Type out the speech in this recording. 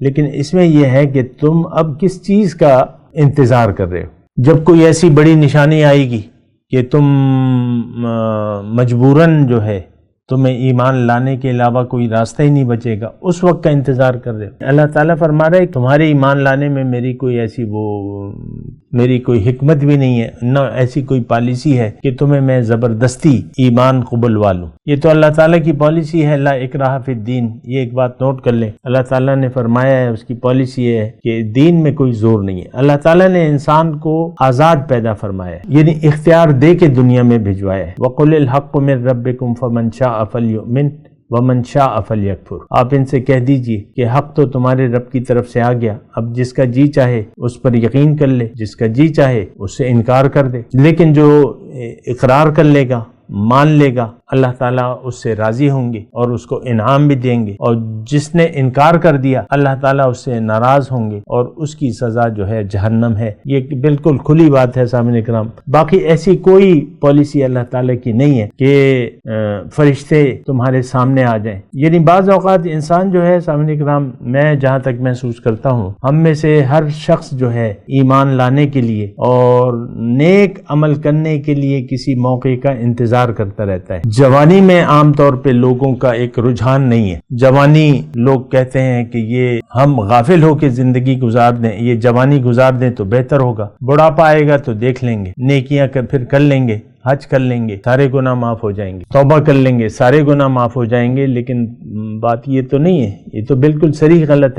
لیکن اس میں یہ ہے کہ تم اب کس چیز کا انتظار کر رہے ہو؟ جب کوئی ایسی بڑی نشانی آئے گی کہ تم مجبوراً جو ہے تمہیں ایمان لانے کے علاوہ کوئی راستہ ہی نہیں بچے گا، اس وقت کا انتظار کر رہے ہو۔ اللہ تعالیٰ فرما رہا ہے تمہارے ایمان لانے میں میری کوئی حکمت بھی نہیں ہے، نہ ایسی کوئی پالیسی ہے کہ تمہیں میں زبردستی ایمان قبولوا لوں۔ یہ تو اللہ تعالیٰ کی پالیسی ہے، لا اکراہ فی الدین۔ یہ ایک بات نوٹ کر لیں، اللہ تعالیٰ نے فرمایا ہے، اس کی پالیسی ہے کہ دین میں کوئی زور نہیں ہے۔ اللہ تعالیٰ نے انسان کو آزاد پیدا فرمایا ہے، یعنی اختیار دے کے دنیا میں بھجوایا ہے۔ وَقُلِ الْحَقُّ مِن رَبِّكُمْ فَمَنْ شَاءَ فَلْيُؤْمِنْ وَمَنْ شَاءَ فَلْيَكْفُرْ۔ آپ ان سے کہہ دیجئے کہ حق تو تمہارے رب کی طرف سے آ گیا، اب جس کا جی چاہے اس پر یقین کر لے، جس کا جی چاہے اس سے انکار کر دے، لیکن جو اقرار کر لے گا، مان لے گا، اللہ تعالیٰ اس سے راضی ہوں گے اور اس کو انعام بھی دیں گے، اور جس نے انکار کر دیا اللہ تعالیٰ اس سے ناراض ہوں گے اور اس کی سزا جو ہے جہنم ہے۔ یہ بالکل کھلی بات ہے سامعین کرام۔ باقی ایسی کوئی پالیسی اللہ تعالیٰ کی نہیں ہے کہ فرشتے تمہارے سامنے آ جائیں۔ یعنی بعض اوقات انسان جو ہے سامعین کرام، میں جہاں تک محسوس کرتا ہوں، ہم میں سے ہر شخص جو ہے ایمان لانے کے لیے اور نیک عمل کرنے کے لیے کسی موقع کا انتظار کرتا رہتا ہے۔ جوانی میں عام طور پہ لوگوں کا ایک رجحان نہیں ہے۔ جوانی لوگ کہتے ہیں کہ یہ ہم غافل ہو کے زندگی گزار دیں، یہ جوانی گزار دیں تو بہتر ہوگا، بڑھاپا آئے گا تو دیکھ لیں گے، نیکیاں پھر کر لیں گے، حج کر لیں گے، سارے گناہ معاف ہو جائیں گے، توبہ کر لیں گے، سارے گناہ معاف ہو جائیں گے۔ لیکن بات یہ تو نہیں ہے، یہ تو بالکل صریح غلط ہے۔